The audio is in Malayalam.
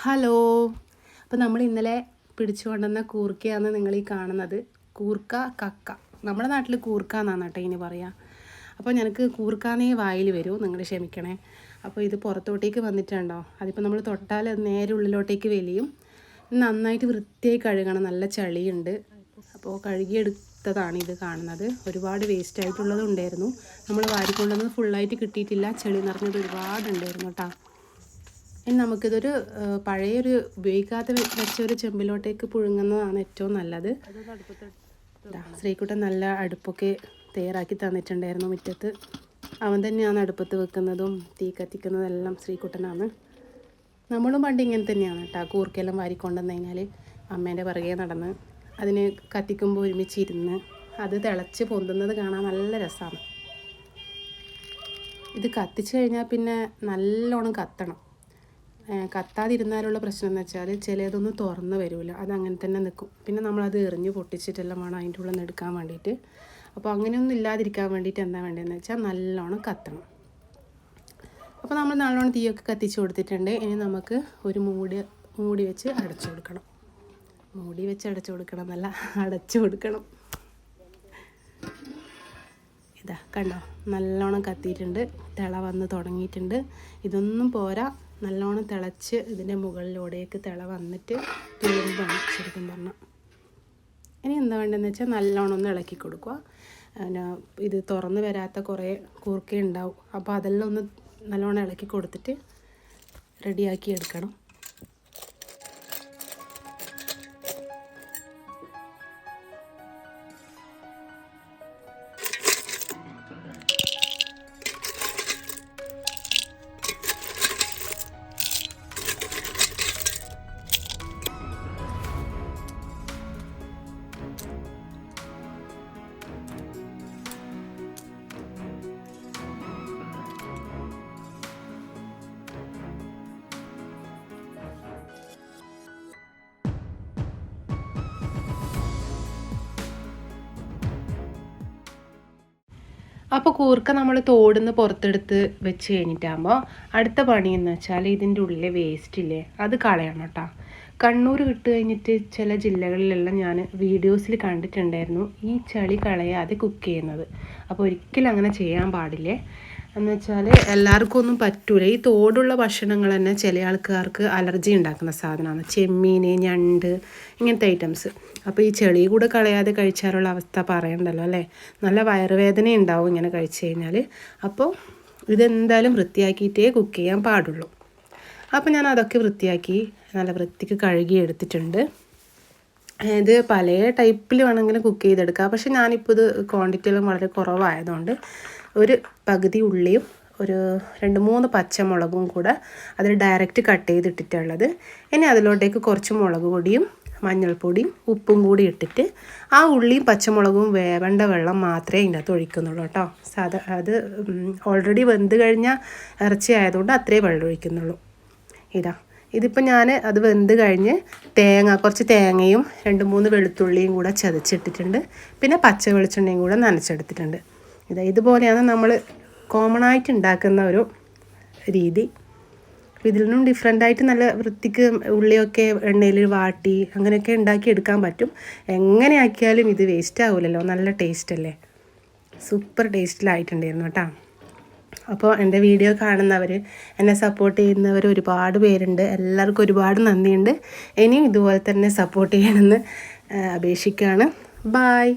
ഹലോ. അപ്പോൾ നമ്മൾ ഇന്നലെ പിടിച്ചു കൊണ്ടുവന്ന കൂർക്കയാണ് നിങ്ങൾ ഈ കാണുന്നത്. കൂർക്ക കക്ക, നമ്മുടെ നാട്ടിൽ കൂർക്ക എന്നാണ് കേട്ടോ ഇനി പറയാം. അപ്പോൾ ഞങ്ങൾക്ക് കൂർക്കാന്നേ വായിൽ വരൂ, നിങ്ങൾ ക്ഷമിക്കണേ. അപ്പോൾ ഇത് പുറത്തോട്ടേക്ക് വന്നിട്ടുണ്ടോ, അതിപ്പോൾ നമ്മൾ തൊട്ടാൽ നേരെ ഉള്ളിലോട്ടേക്ക് വലിയും. നന്നായിട്ട് വൃത്തിയായി കഴുകണം, നല്ല ചളിയുണ്ട്. അപ്പോൾ കഴുകിയെടുത്തതാണ് ഇത് കാണുന്നത്. ഒരുപാട് വേസ്റ്റ് ആയിട്ടുള്ളതും ഉണ്ടായിരുന്നു, നമ്മൾ വാരിക്കൊണ്ടുവന്നത് ഫുള്ളായിട്ട് കിട്ടിയിട്ടില്ല. ചെളി നിറഞ്ഞത് ഒരുപാടുണ്ടായിരുന്നു കേട്ടോ. ഇനി നമുക്കിതൊരു പഴയൊരു ഉപയോഗിക്കാതെ വെച്ചൊരു ചെമ്പിലോട്ടേക്ക് പുഴുങ്ങുന്നതാണ് ഏറ്റവും നല്ലത്. ശ്രീകുട്ടൻ നല്ല അടുപ്പൊക്കെ തയ്യാറാക്കി തന്നിട്ടുണ്ടായിരുന്നു മുറ്റത്ത്. അവൻ തന്നെയാണ് അടുപ്പത്ത് വെക്കുന്നതും തീ കത്തിക്കുന്നതെല്ലാം ശ്രീകുട്ടനാണ്. നമ്മളും പണ്ട് ഇങ്ങനെ തന്നെയാണ് കേട്ടോ. കൂർക്കെല്ലാം വാരിക്കൊണ്ടുവന്ന് കഴിഞ്ഞാൽ അമ്മേൻ്റെ പിറകെ നടന്ന് അതിന് കത്തിക്കുമ്പോൾ ഒരുമിച്ചിരുന്ന് അത് തിളച്ച് പൊന്തുന്നത് കാണാൻ നല്ല രസമാണ്. ഇത് കത്തിച്ച് കഴിഞ്ഞാൽ പിന്നെ നല്ലോണം കത്തണം. കത്താതിരുന്നാലുള്ള പ്രശ്നം എന്ന് വെച്ചാൽ ചിലതൊന്നും തുറന്ന് വരില്ല, അതങ്ങനെ തന്നെ നിൽക്കും. പിന്നെ നമ്മളത് എറിഞ്ഞ് പൊട്ടിച്ചിട്ടെല്ലാം വേണം അതിൻ്റെ ഉള്ളിൽ നിന്ന് എടുക്കാൻ വേണ്ടിയിട്ട്. അപ്പോൾ അങ്ങനെയൊന്നും ഇല്ലാതിരിക്കാൻ വേണ്ടിയിട്ട് എന്താ വേണ്ടതെന്ന് വെച്ചാൽ നല്ലോണം കത്തണം. അപ്പോൾ നമ്മൾ നല്ലോണം തീയൊക്കെ കത്തിച്ച് കൊടുത്തിട്ടുണ്ട്. ഇനി നമുക്ക് ഒരു മൂടി വെച്ച് അടച്ചു കൊടുക്കണം. മൂടി വെച്ച് അടച്ചു കൊടുക്കണം എന്നല്ല, അടച്ചു കൊടുക്കണം. ഇതാ കണ്ടോ, നല്ലോണം കത്തിയിട്ടുണ്ട്, തിള വന്ന് തുടങ്ങിയിട്ടുണ്ട്. ഇതൊന്നും പോരാ, നല്ലോണം തിളച്ച് ഇതിൻ്റെ മുകളിലൂടെയൊക്കെ തിള വന്നിട്ട് തുളുമ്പാണ് ശരിക്കും പറഞ്ഞാൽ. ഇനി എന്താ വേണ്ടതെന്ന് വെച്ചാൽ നല്ലോണം ഒന്ന് ഇളക്കി കൊടുക്കുക. പിന്നെ ഇത് തുറന്ന് വരാത്ത കുറേ കൂർക്ക ഉണ്ടാവും, അപ്പോൾ അതെല്ലാം ഒന്ന് നല്ലോണം ഇളക്കി കൊടുത്തിട്ട് റെഡിയാക്കി എടുക്കണം. അപ്പോൾ കൂർക്ക നമ്മൾ തോടുന്ന് പുറത്തെടുത്ത് വെച്ച് കഴിഞ്ഞിട്ടാകുമ്പോൾ അടുത്ത പണി എന്ന് വെച്ചാൽ ഇതിൻ്റെ ഉള്ളിലെ വേസ്റ്റ് ഇല്ലേ, അത് കളയണം കേട്ടോ. കണ്ണൂർ വിട്ട് കഴിഞ്ഞിട്ട് ചില ജില്ലകളിലെല്ലാം ഞാൻ വീഡിയോസിൽ കണ്ടിട്ടുണ്ടായിരുന്നു ഈ ചളി കളയാതെ കുക്ക് ചെയ്യുന്നത്. അപ്പോൾ ഒരിക്കലും അങ്ങനെ ചെയ്യാൻ പാടില്ലേ. എന്ന് വെച്ചാൽ എല്ലാവർക്കും ഒന്നും പറ്റൂല. ഈ തോടുള്ള ഭക്ഷണങ്ങൾ തന്നെ ചില ആൾക്കാർക്ക് അലർജി ഉണ്ടാക്കുന്ന സാധനമാണ്. ചെമ്മീൻ, ഞണ്ട്, ഇങ്ങനത്തെ ഐറ്റംസ്. അപ്പോൾ ഈ ചെളി കൂടെ കളയാതെ കഴിച്ചാലുള്ള അവസ്ഥ പറയണ്ടല്ലോ അല്ലേ. നല്ല വയറുവേദന ഉണ്ടാവും ഇങ്ങനെ കഴിച്ചു കഴിഞ്ഞാൽ. അപ്പോൾ ഇതെന്തായാലും വൃത്തിയാക്കിയിട്ടേ കുക്ക് ചെയ്യാൻ പാടുള്ളൂ. അപ്പോൾ ഞാൻ അതൊക്കെ വൃത്തിയാക്കി നല്ല വൃത്തിക്ക് കഴുകി എടുത്തിട്ടുണ്ട്. ഇത് പല ടൈപ്പിൽ വേണമെങ്കിലും കുക്ക് ചെയ്തെടുക്കാം. പക്ഷെ ഞാനിപ്പോൾ ഇത് ക്വാണ്ടിറ്റിയെല്ലാം വളരെ കുറവായതുകൊണ്ട് ഒരു പകുതി ഉള്ളിയും ഒരു 2-3 പച്ചമുളകും കൂടെ അതിൽ ഡയറക്റ്റ് കട്ട് ചെയ്തിട്ടിട്ടുള്ളത്. ഇനി അതിലോട്ടേക്ക് കുറച്ച് മുളക് പൊടിയും മഞ്ഞൾപ്പൊടിയും ഉപ്പും കൂടി ഇട്ടിട്ട് ആ ഉള്ളിയും പച്ചമുളകും വേവേണ്ട വെള്ളം മാത്രമേ ഇതിൻ്റെ അകത്ത് ഒഴിക്കുന്നുള്ളൂ കേട്ടോ. അത് ഓൾറെഡി വെന്ത് കഴിഞ്ഞ ഇറച്ചി ആയതുകൊണ്ട് അത്രേ വെള്ളം ഒഴിക്കുന്നുള്ളൂ. ഇതിപ്പോൾ ഞാൻ അത് വെന്ത് കഴിഞ്ഞ് കുറച്ച് തേങ്ങയും 2-3 വെളുത്തുള്ളിയും കൂടെ ചതച്ചിട്ടിട്ടുണ്ട്. പിന്നെ പച്ച വെളിച്ചെണ്ണയും കൂടെ നനച്ചെടുത്തിട്ടുണ്ട്. ഇതുപോലെയാണ് നമ്മൾ കോമൺ ആയിട്ട് ഉണ്ടാക്കുന്ന ഒരു രീതി. ഇതിൽ നിന്നും ഡിഫറെൻ്റായിട്ട് നല്ല വൃത്തിക്ക് ഉള്ളിയൊക്കെ എണ്ണയിൽ വാട്ടി അങ്ങനെയൊക്കെ ഉണ്ടാക്കിയെടുക്കാൻ പറ്റും. എങ്ങനെ ആക്കിയാലും ഇത് വേസ്റ്റ് ആവില്ലല്ലോ, നല്ല ടേസ്റ്റ് അല്ലേ. സൂപ്പർ ടേസ്റ്റിലായിട്ടുണ്ടായിരുന്നു കേട്ടോ. അപ്പോൾ എൻ്റെ വീഡിയോ കാണുന്നവർ, എന്നെ സപ്പോർട്ട് ചെയ്യുന്നവർ ഒരുപാട് പേരുണ്ട്. എല്ലാവർക്കും ഒരുപാട് നന്ദിയുണ്ട്. ഇനിയും ഇതുപോലെ തന്നെ സപ്പോർട്ട് ചെയ്യണമെന്ന് അപേക്ഷിക്കുകയാണ്. ബായ്.